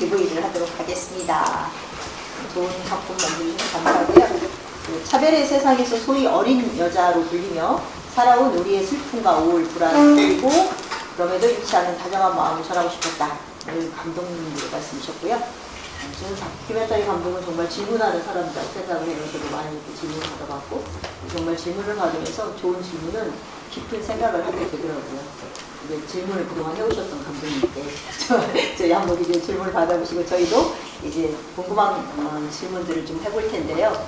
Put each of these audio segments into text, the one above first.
기부일을 하도록 하겠습니다. 좋은 작품 만들어주셔서 감사하고요. 차별의 세상에서 소위 어린 여자로 불리며 살아온 우리의 슬픔과 우울, 불안, 그리고 그럼에도 잃지 않은 다정한 마음을 전하고 싶었다. 감독님으로 말씀이셨고요. 저는 다큐멘터리 감독은 정말 질문하는 사람이라고 생각을 해요. 저도 많이 이렇게 질문을 받아봤고 정말 질문을 받으면서 좋은 질문은 깊은 생각을 하게 되더라고요. 이제 질문을 그동안 해오셨던 감독님께 저희 한번 이제 질문을 받아보시고 저희도 이제 궁금한 질문들을 좀 해볼 텐데요.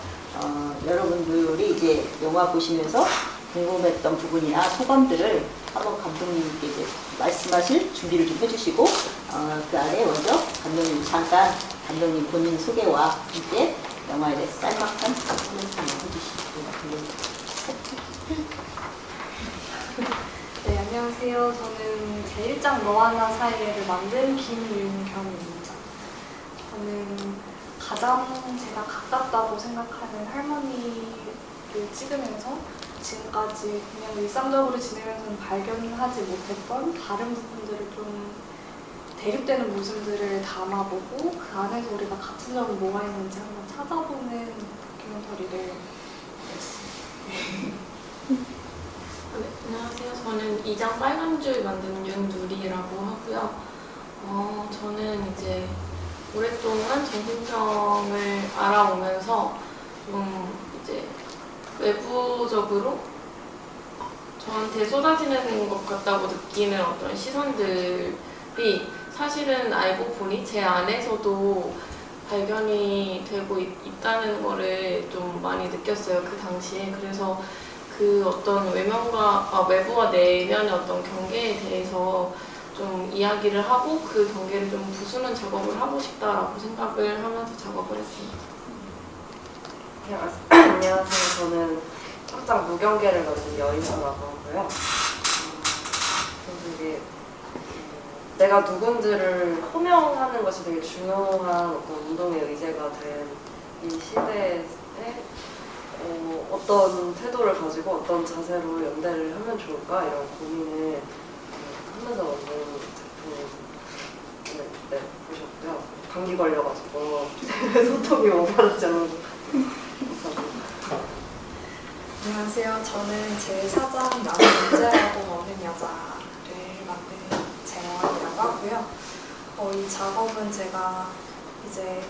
여러분들이 이제 영화 보시면서 궁금했던 부분이나 소감들을 한번 감독님께 이제 말씀하실 준비를 좀 해주시고 그 안에 먼저 감독님 잠깐 감독님 본인 소개와 함께 영화에 대해서 짤막한 코멘트 한번 해주시고 네, 안녕하세요. 저는 제1장 너와 나 사이를 만든 김윤경입니다. 저는 가장 제가 가깝다고 생각하는 할머니를 찍으면서 지금까지 그냥 일상적으로 지내면서는 발견하지 못했던 다른 부분들을 좀 대립되는 모습들을 담아보고 그 안에서 우리가 같은 점이 뭐가 있는지 한번 찾아보는 다큐멘터리를 했습니다. 네, 안녕하세요. 저는 2장 빨간 줄 만든 윤누리라고 하고요. 저는 이제 오랫동안 정신병을 알아오면서 좀 이제 외부적으로 저한테 쏟아지는 것 같다고 느끼는 어떤 시선들이 사실은 알고 보니 제 안에서도 발견이 되고 있다는 거를 좀 많이 느꼈어요. 그 당시에. 그래서 그 어떤 외부와 내면의 어떤 경계에 대해서 좀 이야기를 하고 그 경계를 좀 부수는 작업을 하고 싶다라고 생각을 하면서 작업을 했습니다. 안녕하세요. 저는 확장 무경계를 넣은 여인사라고 하고요. 되게 내가 누군지를 호명하는 것이 되게 중요한 어떤 운동의 의제가 된 이 시대에 어떤 태도를 가지고 어떤 자세로 연대를 하면 좋을까 이런 고민을 하면서 만든 작품을 보셨고요. 감기 걸려가지고 소통이 오버하지 않아서 안녕하세요. 저는 제4장 나는 문제라고 먹는 여자를 만든 재원이라고 하고요. 이 작업은 제가 이제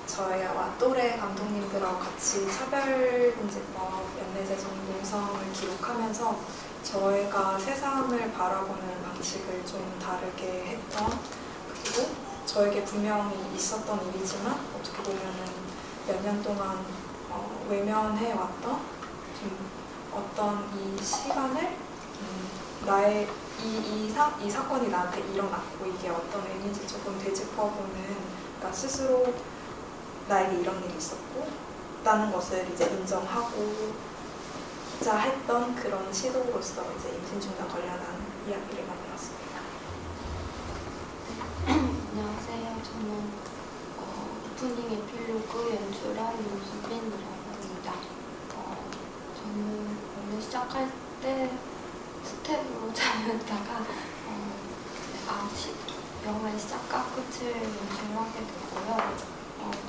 저희와 또래 감독님들하고 같이 차별금지법, 연례재정 농성을 기록하면서 저희가 세상을 바라보는 방식을 좀 다르게 했던, 그리고 저에게 분명히 있었던 일이지만 어떻게 보면은 몇 년 동안 외면해왔던 좀 어떤 이 시간을 나의 이 사건이 나한테 일어났고 이게 어떤 의미인지 조금 되짚어보는, 그러니까 스스로 나에게 이런 일이 있었고 라는 것을 이제 인정하고자 했던 그런 시도로서 이제 임신중단 관련한 이야기를 만들었습니다. 안녕하세요. 저는 오프닝 에필로그 연출한 윤수빈이라고 합니다. 저는 원래 시작할 때 스텝으로 참여했다가 영화의 시작과 끝을 연출하게 됐고요.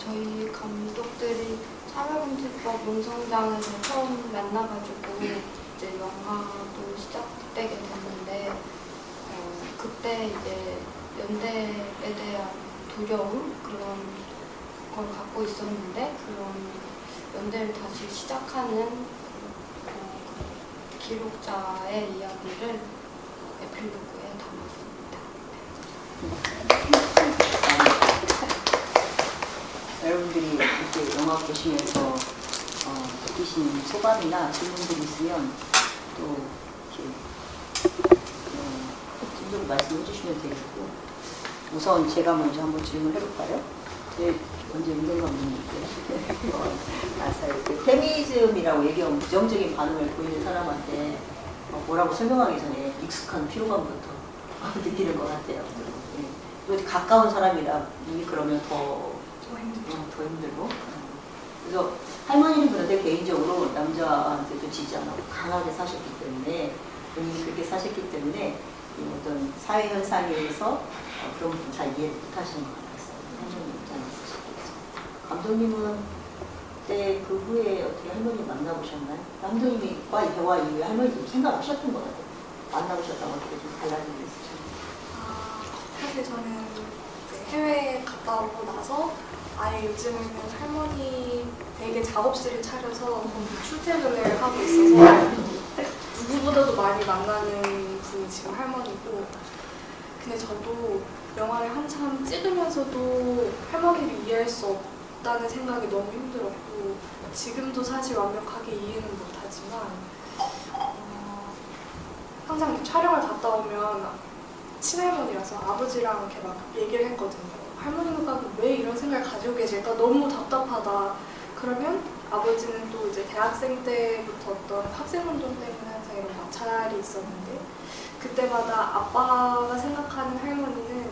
저희 감독들이 차별금지법 농성장에서 처음 만나가지고 이제 영화도 시작되게 됐는데 그때 이제 연대에 대한 두려움 그런 걸 갖고 있었는데 그런 연대를 다시 시작하는 기록자의 이야기를 에필로그에 담았습니다. 여러분들이 이렇게 영화 보시면서 느끼신 소감이나 질문들이 있으면 또 이렇게 질문 말씀해 주시면 되겠고 우선 제가 먼저 한번 질문해 볼까요? 먼저 윤경 감독님께 알았어요. 페미니즘이라고 얘기하면 부정적인 반응을 보이는 사람한테 뭐라고 설명하기 전에 익숙한 피로감부터 느끼는 것 같아요. 또 가까운 사람이라 이미 그러면 더 힘들고. 그래서 할머니는 그런데 개인적으로 남자한테도 지지 안 하고 강하게 사셨기 때문에 본인이 그렇게 사셨기 때문에 어떤 사회 현상에서 그런 부분 잘 이해를 못하시는 것 같았어요. 할머니 입장에 있으시겠죠. 감독님은 그때 그 후에 어떻게 할머니 만나보셨나요? 감독님과 대화 이후에 할머니 좀 생각하셨던 것 같아요. 만나보셨다고 어떻게 좀 달라진 게 있으셨나요? 사실 저는 이제 해외에 갔다 오고 나서 아예 요즘에는 할머니 댁에 작업실을 차려서 출퇴근을 하고 있어서 누구보다도 많이 만나는 분이 지금 할머니고, 근데 저도 영화를 한참 찍으면서도 할머니를 이해할 수 없다는 생각이 너무 힘들었고, 지금도 사실 완벽하게 이해는 못하지만 항상 촬영을 갔다 오면 친할머니라서 아버지랑 이렇게 막 얘기를 했거든요. 할머니가 왜 이런 생각을 가지고 계실까? 너무 답답하다. 그러면 아버지는 또 이제 대학생 때부터 어떤 학생운동 때문에 항상 이런 마찰이 있었는데, 그때마다 아빠가 생각하는 할머니는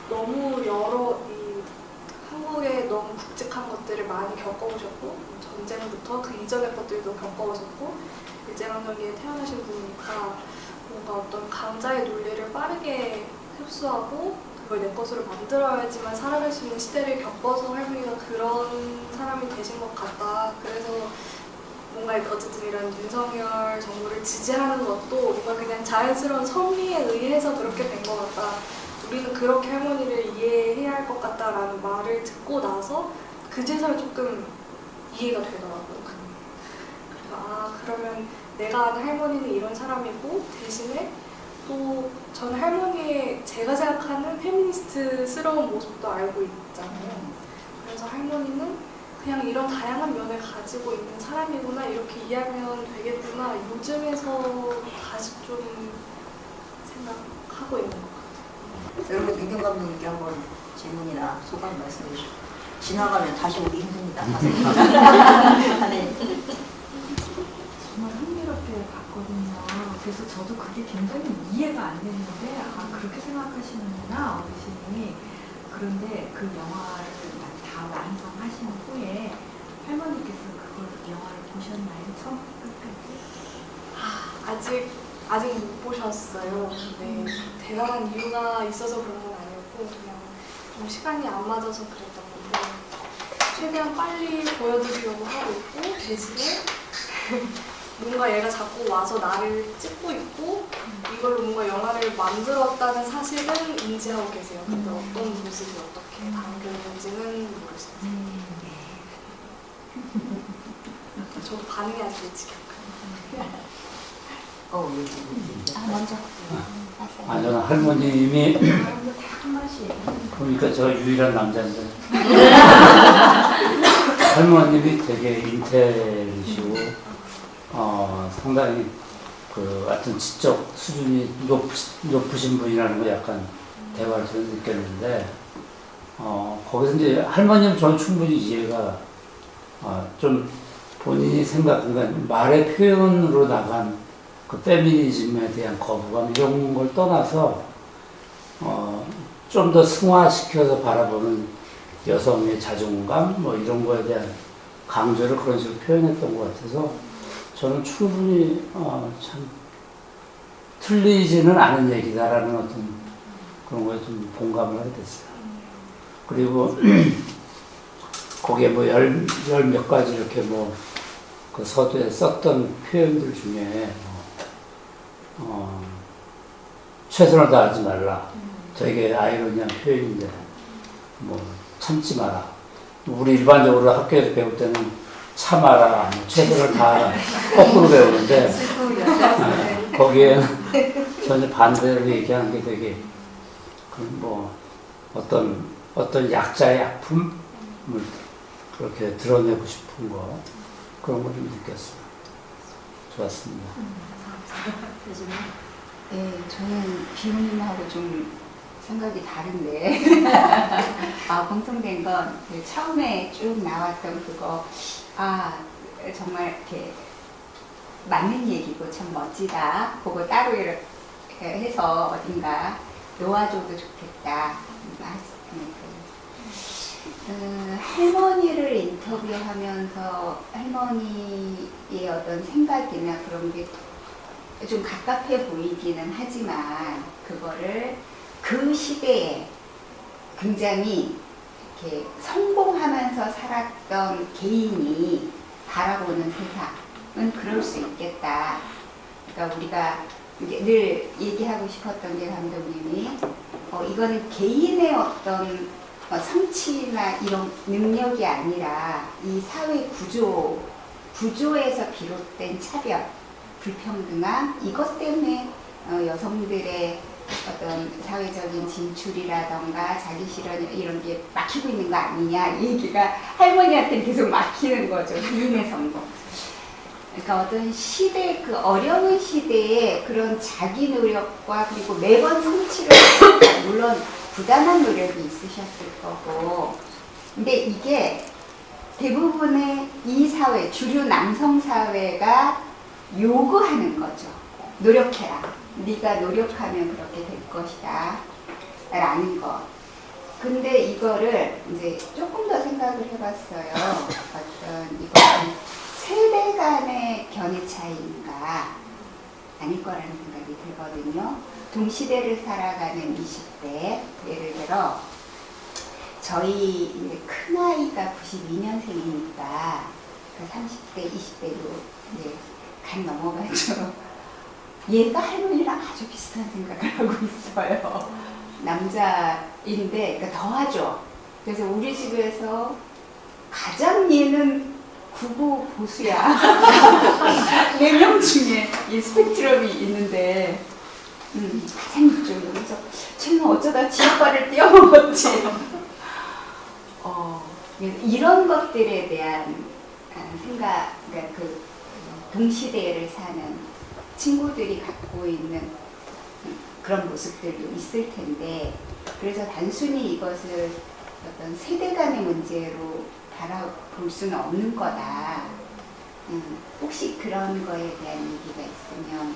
너무 여러 이 한국의 너무 굵직한 것들을 많이 겪어오셨고, 전쟁부터 그 이전의 것들도 겪어오셨고, 일제강점기에 태어나신 분이니까 뭔가 어떤 강자의 논리를 빠르게 흡수하고 그걸 내 것으로 만들어야지만 살아갈 수 있는 시대를 겪어서 할머니가 그런 사람이 되신 것 같다. 그래서 뭔가 어쨌든 이런 윤석열 정부를 지지하는 것도 뭔가 그냥 자연스러운 섭리에 의해서 그렇게 된 것 같다. 우리는 그렇게 할머니를 이해해야 할 것 같다라는 말을 듣고 나서 그제서야 조금 이해가 되더라고요. 그래서 그러면 내가 아는 할머니는 이런 사람이고, 대신에 또 저는 할머니의 제가 생각하는 페미니스트스러운 모습도 알고 있잖아요. 그래서 할머니는 그냥 이런 다양한 면을 가지고 있는 사람이구나, 이렇게 이해하면 되겠구나, 요즘에서 다시 좀 생각하고 있는 것 같아요. 여러분 백경 감독님께 한번 질문이나 소감 말씀해 주시고 지나가면 다시 오기 힘듭니다. 네. 정말 흥미롭게 봤거든요. 그래서 저도 그게 굉장히 이해가 안 됐는데, 그렇게 생각하시는구나, 어르신이. 그런데 그 영화를 다 완성하신 후에 할머니께서 그걸 영화를 보셨나요? 처음부터 끝까지? 아직 못 보셨어요. 네, 대단한 이유가 있어서 그런 건 아니었고, 그냥 좀 시간이 안 맞아서 그랬던 건데, 최대한 빨리 보여드리려고 하고 있고, 대신에 뭔가 얘가 자꾸 와서 나를 찍고 있고, 이걸로 뭔가 영화를 만들었다는 사실은 인지하고 계세요. 근데 어떤 모습이 어떻게 담겨있는지는 모르겠어요. 저도 반응이 아직 일찍 먼저. 저는 할머님이 한 번씩. 그러니까 제가 유일한 남자인데 할머님이 되게 인텔이시고 상당히 그 하여튼 지적 수준이 높으신 분이라는 걸 약간 대화를 통해서 느꼈는데 거기서 이제 할머님 저는 충분히 이해가 좀 본인이 생각한 건 말의 표현으로 나간 그 페미니즘에 대한 거부감 이런 걸 떠나서 좀 더 승화시켜서 바라보는 여성의 자존감 뭐 이런 거에 대한 강조를 그런 식으로 표현했던 것 같아서 저는 충분히 참 틀리지는 않은 얘기다라는 어떤 그런 거에 좀 공감을 하게 됐어요. 그리고 거기에 뭐 열 몇 가지 이렇게 뭐 그 서두에 썼던 표현들 중에 최선을 다하지 말라. 되게 아이러니한 표현인데 뭐 참지 마라. 우리 일반적으로 학교에서 배울 때는 참아라, 뭐 최선을 다하라 거꾸로 배우는데 거기에 전혀 반대로 얘기하는 게 되게 뭐 어떤 약자의 아픔을 그렇게 드러내고 싶은 거 그런 걸 좀 느꼈어요. 좋았습니다. 네, 저는 비용님하고 좀 생각이 다른데 공통된 건 처음에 쭉 나왔던 그거 정말 이렇게 맞는 얘기고 참 멋지다. 그거 따로 이렇게 해서 어딘가 놓아줘도 좋겠다. 할머니를 인터뷰하면서 할머니의 어떤 생각이나 그런 게 좀 가깝해 보이기는 하지만 그거를 그 시대에 굉장히 이렇게 성공하면서 살았던 개인이 바라보는 세상은 그럴 수 있겠다. 그러니까 우리가 이제 늘 얘기하고 싶었던 게 감독님이 이거는 개인의 어떤 성취나 이런 능력이 아니라 이 사회 구조에서 비롯된 차별, 불평등함 이것 때문에 여성들의 어떤 사회적인 진출이라던가 자기 실현 이런 게 막히고 있는 거 아니냐 이 얘기가 할머니한테 계속 막히는 거죠. 개인의 성공. 그러니까 어떤 시대 그 어려운 시대에 그런 자기 노력과 그리고 매번 성취를 물론 부단한 노력이 있으셨을 거고 근데 이게 대부분의 이 사회 주류 남성 사회가 요구하는 거죠. 노력해라. 네가 노력하면 그렇게 될 것이다. 라는 것. 근데 이거를 이제 조금 더 생각을 해봤어요. 어떤 이거는 세대 간의 견해 차이인가 아닐 거라는 생각이 들거든요. 동시대를 살아가는 20대 예를 들어 저희 이제 큰아이가 92년생이니까 30대, 20대로 이제 간 넘어가죠. 얘가 할머니랑 아주 비슷한 생각을 하고 있어요. 남자인데, 그러니까 더하죠. 그래서 우리 집에서 가장 얘는 구구 보수야. 4명 중에 이 스펙트럼이 있는데, 가장 이쪽이요. 그래서 쟤는 어쩌다 지옥발을 띄워먹었지. 이런 것들에 대한 생각, 그러니까 그 동시대를 사는 친구들이 갖고 있는 그런 모습들도 있을 텐데, 그래서 단순히 이것을 어떤 세대 간의 문제로 바라볼 수는 없는 거다. 혹시 그런 거에 대한 얘기가 있으면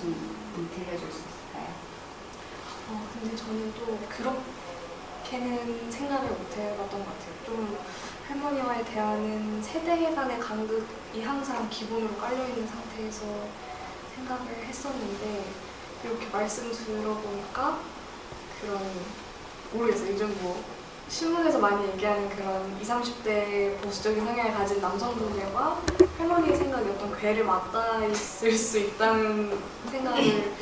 좀 들려줄 수 있을까요? 근데 저는 또 그렇게는 생각을 못 해봤던 것 같아요. 좀 할머니와의 대화는 세대 간의 간극이 항상 기본으로 깔려있는 상태에서 생각을 했었는데 이렇게 말씀 들어보니까 그런 모르겠어요. 요즘 뭐 신문에서 많이 얘기하는 그런 20, 30대 보수적인 성향을 가진 남성분들과 할머니의 생각이 어떤 궤를 맞닿아 있을 수 있다는 생각을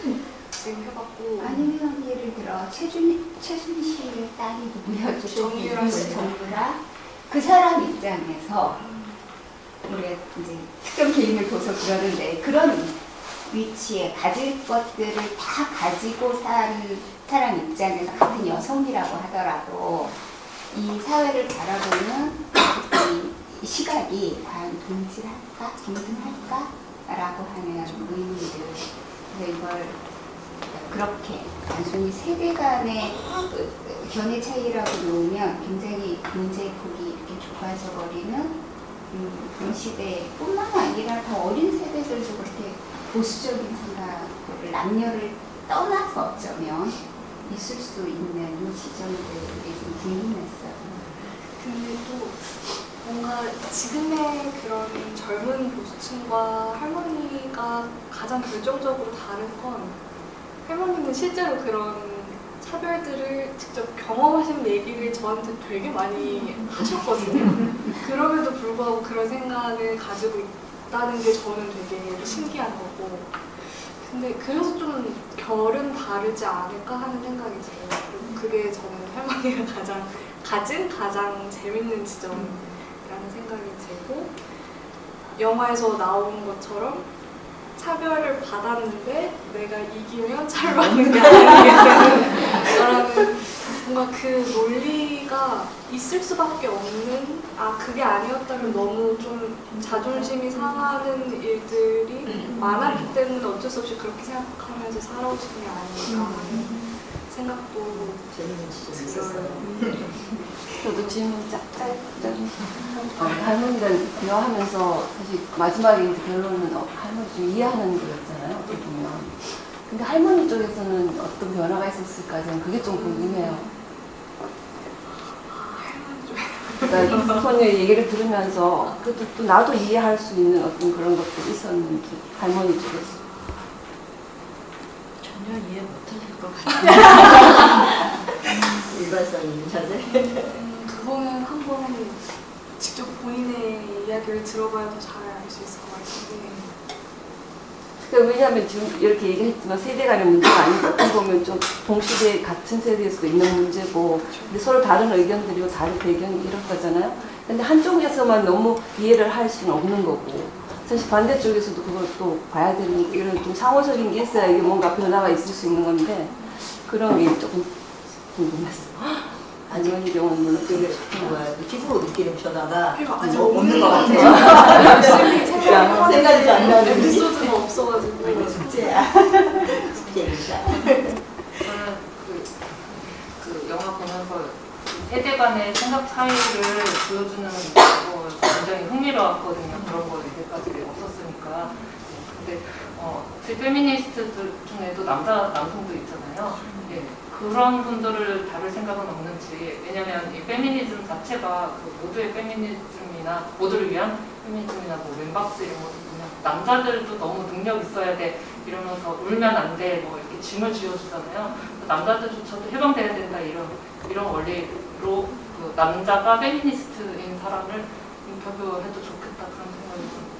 지금 해봤고 아니면 예를 들어 최순 씨의 딸이 누구였죠? 정유라 씨. 정유라 그 사람 입장에서 우리가 이제 특정 개인을 둬서 그러는데 그런 위치에 가질 것들을 다 가지고 산 사람 입장에서 같은 여성이라고 하더라도 이 사회를 바라보는 이 시각이 과연 동질할까? 동등할까? 라고 하는 의문들. 그래서 이걸 그렇게 단순히 세대 간의 견해 차이라고 놓으면 굉장히 문제의 폭이 이렇게 좁아져 버리는 그런 시대뿐만 아니라 더 어린 세대들도 그렇게 보수적인 생각을 남녀를 떠나서 어쩌면 있을 수 있는 지점들이 좀 궁금했어요. 근데 또 뭔가 지금의 그런 젊은 보수층과 할머니가 가장 결정적으로 다른 건 할머니는 실제로 그런 차별들을 직접 경험하신 얘기를 저한테 되게 많이 하셨거든요. 그럼에도 불구하고 그런 생각을 가지고 있다는 게 저는 되게 신기한 거고 근데 그래서 좀 결은 다르지 않을까 하는 생각이 들어요. 그리고 그게 저는 할머니가 가장 재밌는 지점이라는 생각이 들고 영화에서 나오는 것처럼 차별을 받았는데 내가 이기면 차별받는 게 아니겠다는 뭔가 그 논리가 있을 수밖에 없는 그게 아니었다면 너무 좀 자존심이 상하는 일들이 많았기 때문에 어쩔 수 없이 그렇게 생각하면서 살아오신 게 아닐까 하는 생각도 들어요. 저도 질문 할머니가 대화하면서 사실 마지막에 이제 결론은 할머니 좀 이해하는 거였잖아요. 어떻게 보면. 근데 할머니 쪽에서는 어떤 변화가 있었을까 저는 그게 좀 궁금해요. 그러니까 이 소녀의 얘기를 들으면서 그것도 또 나도 이해할 수 있는 어떤 그런 것들이 있었는지 할머니 쪽에서. 전혀 이해 못하실 것 같아요. 일관성 있는 자세? 그거는 한번 직접 본인의 이야기를 들어봐야 더 잘 알 수 있을 것 같은데. 그러니까 왜냐하면 지금 이렇게 얘기했지만 세대 간의 문제가 아니고 어떻게 보면 좀 동시대 같은 세대에서도 있는 문제고 근데 서로 다른 의견들이고 다른 배경이 이런 거잖아요. 근데 한쪽에서만 너무 이해를 할 수는 없는 거고 사실 반대쪽에서도 그걸 또 봐야 되는 이런 좀 상호적인 게 있어야 이게 뭔가 변화가 있을 수 있는 건데 그런 게 조금 궁금했어. 아니면 이 경우는 물론 그게 뭐야, 그 피부로 느끼는 변화가 아직 없는 것 같아요. 생각이 안 나는 에피소드가 없어가지고. 숙제야. 숙제입니다. 저는 그 영화 보면서 세대 간의 생각 차이를 보여주는 거 굉장히 흥미로웠거든요. 그런 거 이제까지 없었으니까. 근데 페미니스트들 중에도 남성도 있잖아요. 예, 그런 분들을 다룰 생각은 없는지. 왜냐면 이 페미니즘 자체가 그 모두의 페미니즘이나 모두를 위한 페미니즘이나 뭐 왼박스 이런 것도 보면 남자들도 너무 능력 있어야 돼 이러면서 울면 안 돼 뭐 이렇게 짐을 쥐어주잖아요. 남자들조차도 해방돼야 된다 이런 원리로 그 남자가 페미니스트인 사람을 인터뷰해도 좋겠다 그런 생각이 듭니다.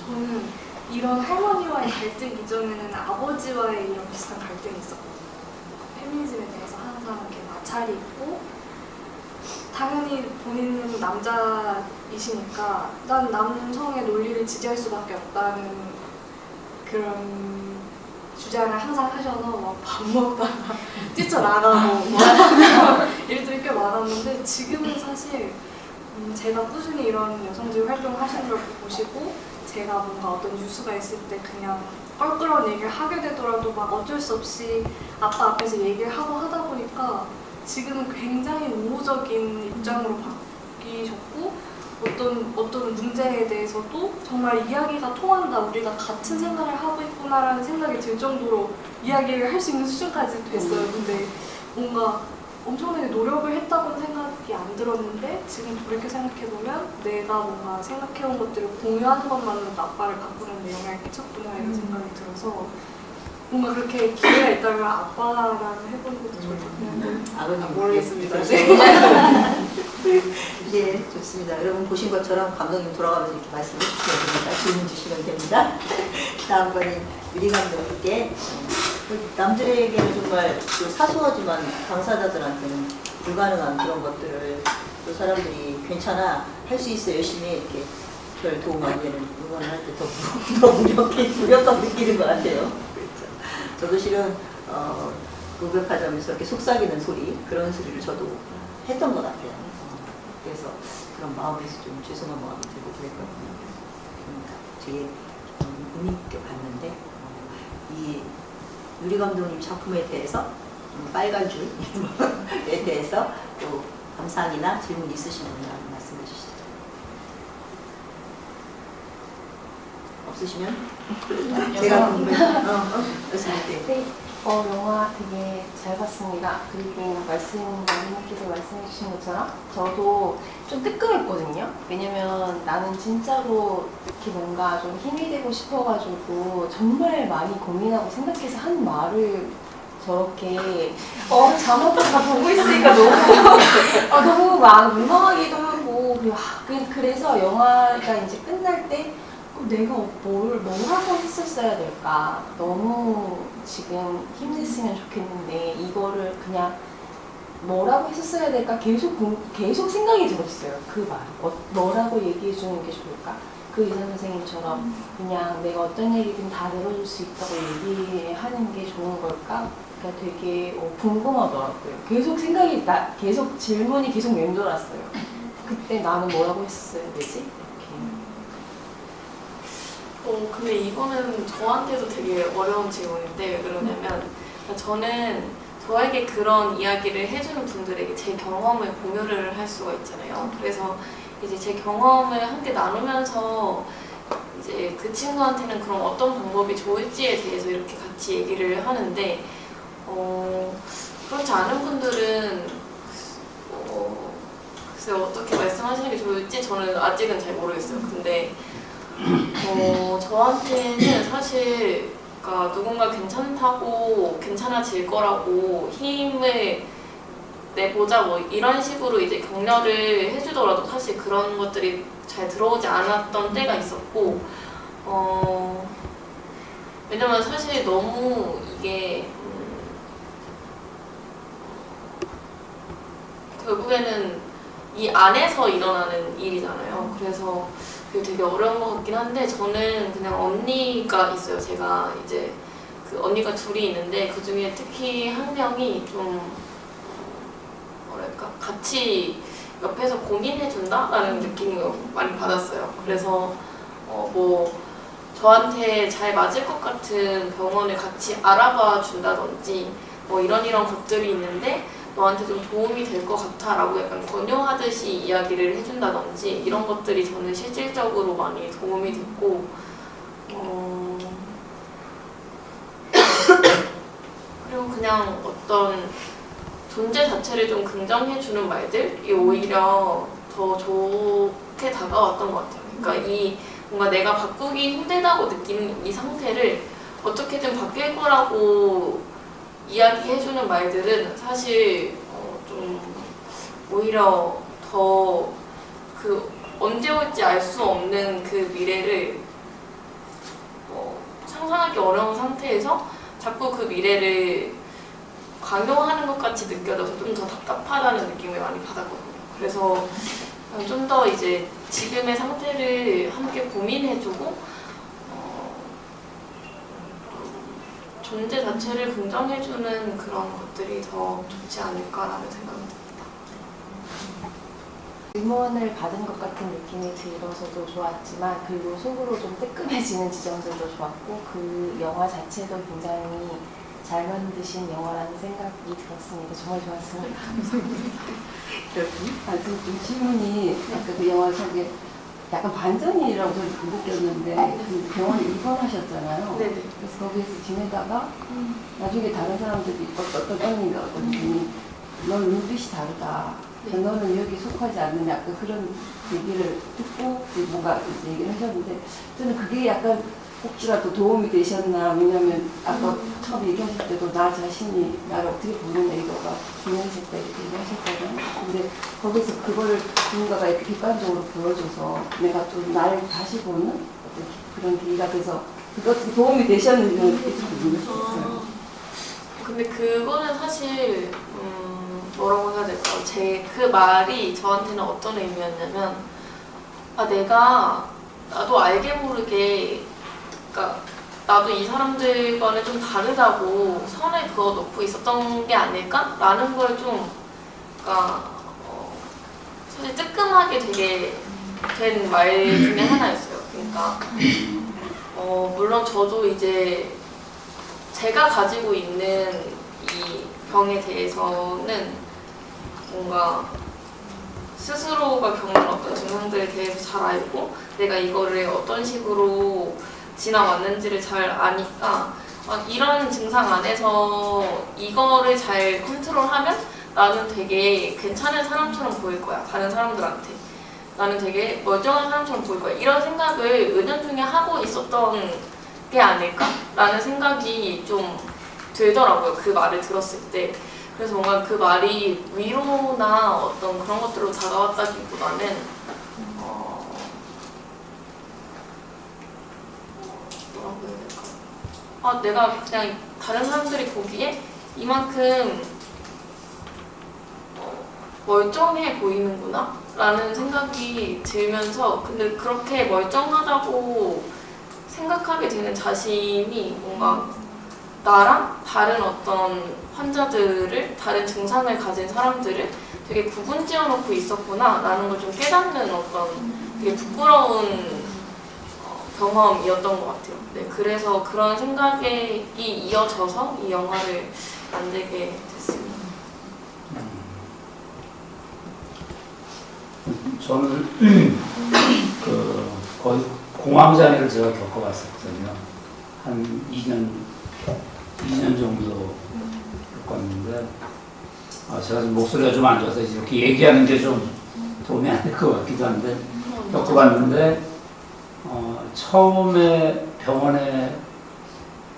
저는 이런 할머니와의 갈등 이전에는 아버지와의 이런 비슷한 갈등이 있었거든요. 페미니즘에 대해서 항상 이렇게 마찰이 있고 당연히 본인은 남자이시니까 난 남성의 논리를 지지할 수밖에 없다는 그런 주장을 항상 하셔서 막 밥 먹다가 뛰쳐나가고 일들이 꽤 많았는데 지금은 사실 제가 꾸준히 이런 여성지휘 활동을 하시는 걸 보시고 제가 뭔가 어떤 뉴스가 있을 때 그냥 껄끄러운 얘기를 하게 되더라도 막 어쩔 수 없이 아빠 앞에서 얘기를 하고 하다 보니까 지금은 굉장히 우호적인 입장으로 바뀌셨고 어떤 문제에 대해서도 정말 이야기가 통한다, 우리가 같은 생각을 하고 있구나라는 생각이 들 정도로 이야기를 할 수 있는 수준까지 됐어요. 근데 뭔가 엄청나게 노력을 했다고는 생각이 안 들었는데 지금 돌이켜 생각해보면 내가 뭔가 생각해온 것들을 공유하는 것만으로도 아빠를 바꾸는 데 영향을 끼쳤구나 이런 생각이 들어서 뭔가 그렇게 기회가 있다면 아빠랑 해보는 것도 좋겠는데 아버님 모르겠습니다. 네, 좋습니다. 여러분 보신 것처럼 감독님 돌아가면서 이렇게 말씀해 주시면 됩니다. 질문 주시면 됩니다. 다음번에 유리 감독님께 남들에게는 정말 그 사소하지만 당사자들한테는 불가능한 그런 것들을 또 사람들이 괜찮아 할 수 있어 열심히 이렇게 별 도움 안 되는 응원을 할 때 더 무력감 느끼는 것 같아요. 그렇죠. 저도 실은 무급하자면서 이렇게 속삭이는 소리 그런 소리를 저도 했던 것 같아요. 그래서 그런 마음에서 좀 죄송한 마음이 들고 그랬거든요. 그러니까 되게 의미 있게 봤는데 이 유리 감독님 작품에 대해서 빨간 줄에 대해서 또 감상이나 질문 있으시면 말씀해 주시죠. 없으시면 제가 말씀할게요. 네, 영화 되게 잘 봤습니다. 그리고 마지막께서 말씀해 주신 것처럼 저도 좀 뜨끔했거든요. 왜냐면 나는 진짜로 이렇게 뭔가 좀 힘이 되고 싶어가지고 정말 많이 고민하고 생각해서 한 말을 저렇게 자막도 다 보고 있으니까 너무 막 민망하기도 하고 그래서 영화가 이제 끝날 때 내가 뭐라고 했었어야 될까? 너무 지금 힘냈으면 좋겠는데 이거를 그냥 뭐라고 했었어야 될까? 계속 생각이 들었어요. 그 말. 뭐라고 얘기해 주는 게 좋을까? 그 의사 선생님처럼 그냥 내가 어떤 얘기든 다 들어줄 수 있다고 얘기하는 게 좋은 걸까? 그러니까 되게 궁금하더라고요. 계속 질문이 계속 맴돌았어요. 그때 나는 뭐라고 했었어야 되지? 근데 이거는 저한테도 되게 어려운 질문인데 왜 그러냐면 저는 저에게 그런 이야기를 해주는 분들에게 제 경험을 공유를 할 수가 있잖아요. 그래서 이제 제 경험을 함께 나누면서 이제 그 친구한테는 그럼 어떤 방법이 좋을지에 대해서 이렇게 같이 얘기를 하는데 그렇지 않은 분들은 글쎄요 어떻게 말씀하시는 게 좋을지 저는 아직은 잘 모르겠어요. 근데 저한테는 사실 그러니까 누군가 괜찮다고 괜찮아질 거라고 힘을 내보자 뭐 이런 식으로 이제 격려를 해주더라도 사실 그런 것들이 잘 들어오지 않았던 때가 있었고 왜냐면 사실 너무 이게 결국에는 이 안에서 일어나는 일이잖아요. 그래서 그게 되게 어려운 것 같긴 한데 저는 그냥 언니가 있어요. 제가 이제 그 언니가 둘이 있는데 그 중에 특히 한 명이 좀 뭐랄까 같이 옆에서 고민해준다라는 느낌을 많이 받았어요. 그래서 뭐 저한테 잘 맞을 것 같은 병원을 같이 알아봐 준다든지 뭐 이런 것들이 있는데 너한테 좀 도움이 될 것 같아 라고 약간 권유하듯이 이야기를 해준다든지 이런 것들이 저는 실질적으로 많이 도움이 됐고 그리고 그냥 어떤 존재 자체를 좀 긍정해주는 말들이 오히려 더 좋게 다가왔던 것 같아요. 그러니까 이 뭔가 내가 바꾸기 힘들다고 느끼는 이 상태를 어떻게든 바뀔 거라고 이야기해주는 말들은 사실 좀 오히려 더 그 언제 올지 알 수 없는 그 미래를 상상하기 어려운 상태에서 자꾸 그 미래를 강요하는 것 같이 느껴져서 좀 더 답답하다는 느낌을 많이 받았거든요. 그래서 좀 더 이제 지금의 상태를 함께 고민해주고 존재 자체를 긍정해주는 그런 것들이 더 좋지 않을까라는 생각입니다. 응원을 받은 것 같은 느낌이 들어서도 좋았지만 그리고 속으로 좀 뜨끔해지는 지점들도 좋았고 그 영화 자체도 굉장히 잘 만드신 영화라는 생각이 들었습니다. 정말 좋았습니다. 좀 질문이 아까 그 영화 속에 약간 반전이라고 저는 느꼈는데 그 병원에 입원하셨잖아요. 네네. 그래서 거기에서 지내다가 나중에 다른 사람들이 어떤 언니가 어떤 분이 넌 눈빛이 다르다. 너는 여기 속하지 않는 약간 그런 얘기를 듣고 뭔가 이제 얘기를 하셨는데 저는 그게 약간 혹시라도 도움이 되셨나. 왜냐면 아까 처음 얘기하실 때도 나 자신이 나를 어떻게 보느냐 이거가 중요했을 때 이렇게 얘기하셨거든요. 근데 거기서 그거를 누군가가 이렇게 객관적으로 보여줘서 내가 또 나를 다시 보는 어떤 그런 계기가 돼서 그것도 도움이 되셨는지 그게 좀 궁금했어요. 근데 그거는 사실 뭐라고 해야 될까요? 그 말이 저한테는 어떤 의미였냐면 나도 알게 모르게 그러니까 나도 이 사람들과는 좀 다르다고 선을 그어놓고 있었던 게 아닐까라는 걸 좀 그러니까 사실 뜨끔하게 되게 된 말 중에 하나였어요. 그러니까 물론 저도 이제 제가 가지고 있는 이 병에 대해서는 뭔가 스스로가 겪는 어떤 증상들에 대해서 잘 알고 내가 이거를 어떤 식으로 지나왔는지를 잘 아니까 이런 증상 안에서 이거를 잘 컨트롤하면 나는 되게 괜찮은 사람처럼 보일 거야. 다른 사람들한테. 나는 되게 멀쩡한 사람처럼 보일 거야. 이런 생각을 은연중에 하고 있었던 게 아닐까라는 생각이 좀 들더라고요. 그 말을 들었을 때. 그래서 뭔가 그 말이 위로나 어떤 그런 것들로 다가왔다기보다는 뭐라고 해야 될까? 내가 그냥 다른 사람들이 보기에 이만큼 멀쩡해 보이는구나 라는 생각이 들면서 근데 그렇게 멀쩡하다고 생각하게 되는 자신이 뭔가 나랑 다른 어떤 환자들을 다른 증상을 가진 사람들을 되게 구분 지어놓고 있었구나 라는 걸 좀 깨닫는 어떤 되게 부끄러운 경험이었던 것 같아요. 네, 그래서 그런 생각이 이어져서 이 영화를 만들게 됐습니다. 저는 거의 공황장애를 제가 겪어봤었거든요. 한 2년 정도 겪었는데 제가 좀 목소리가 좀 안 좋아서 이렇게 얘기하는 게 좀 도움이 안 될 것 같기도 한데 겪어봤는데 처음에 병원에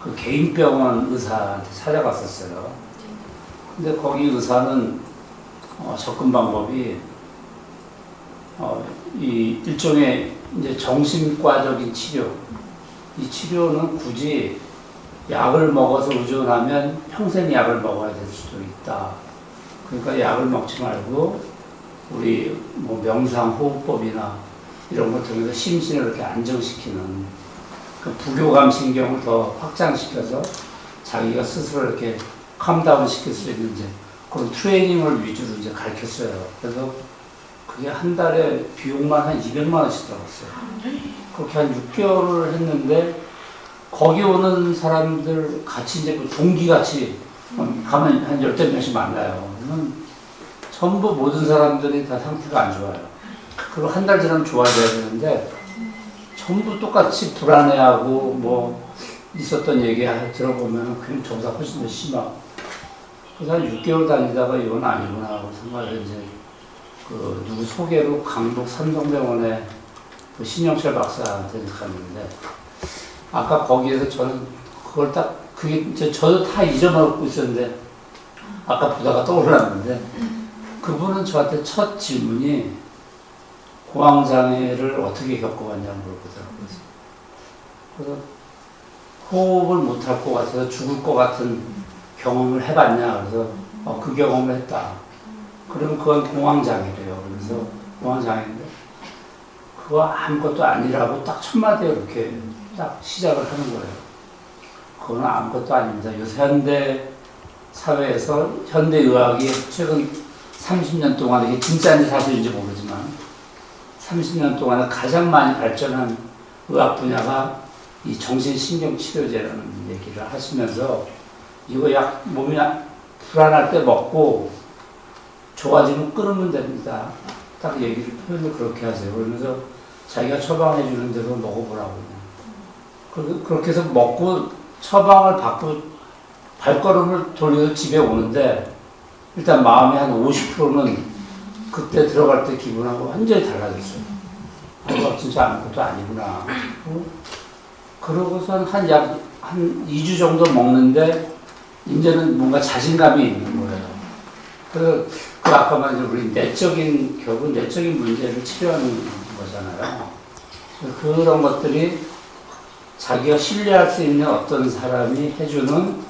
그 개인병원 의사한테 찾아갔었어요. 근데 거기 의사는 접근 방법이 이 일종의 이제 정신과적인 치료, 이 치료는 굳이 약을 먹어서 의존하면 평생 약을 먹어야 될 수도 있다. 그러니까 약을 먹지 말고 우리 뭐 명상 호흡법이나 이런 것 통해서 심신을 이렇게 안정시키는 그 부교감 신경을 더 확장시켜서 자기가 스스로 이렇게 캄다운 시킬 수 있는 이제 그런 트레이닝을 위주로 이제 가르쳤어요. 그래서 그게 한 달에 비용만 한 200만 원씩 들어갔어요. 그렇게 한 6개월을 했는데 거기 오는 사람들 같이 이제 그 동기같이 가면 한 10명씩 만나요. 그러면 전부 모든 사람들이 다 상태가 안 좋아요. 그리고 한 달 지나면 좋아져야 되는데 전부 똑같이 불안해하고 뭐 있었던 얘기 들어보면 그냥 저보다 훨씬 더 심하고. 그래서 한 6개월 다니다가 이건 아니구나 하고 생각을 이제 그 누구 소개로 강북 삼성병원에 그 신영철 박사한테 갔는데 아까 거기에서 저는 그걸 딱 그게 이제 저도 다 잊어먹고 있었는데 아까 보다가 떠올랐는데 그분은 저한테 첫 질문이 공황장애를 어떻게 겪어봤냐고 물어보더라고요. 그래서 호흡을 못할 것 같아서 죽을 것 같은 경험을 해봤냐. 그래서 그 경험을 했다. 그러면 그건 공황장애래요. 그래서 공황장애인데 그거 아무것도 아니라고 딱 첫 마디에 이렇게 딱 시작을 하는 거예요. 그건 아무것도 아닙니다. 요새 현대 사회에서 현대 의학이 최근 30년 동안 이게 진짜인지 사실인지 모르지만 30년 동안에 가장 많이 발전한 의학 분야가 이 정신신경치료제라는 얘기를 하시면서 이거 약 몸이 불안할 때 먹고 좋아지면 끊으면 됩니다. 딱 얘기를 표현을 그렇게 하세요. 그러면서 자기가 처방해 주는 대로 먹어보라고. 그렇게 해서 먹고 처방을 받고 발걸음을 돌려서 집에 오는데 일단 마음이 한 50%는 그때 들어갈 때 기분하고 완전히 달라졌어요. 진짜 아무것도 아니구나. 그러고선 한 2주 정도 먹는데 이제는 뭔가 자신감이 있는 거예요. 그래서 그 아까 말한 우리 결국 내적인 문제를 치료하는 거잖아요. 그런 것들이 자기가 신뢰할 수 있는 어떤 사람이 해주는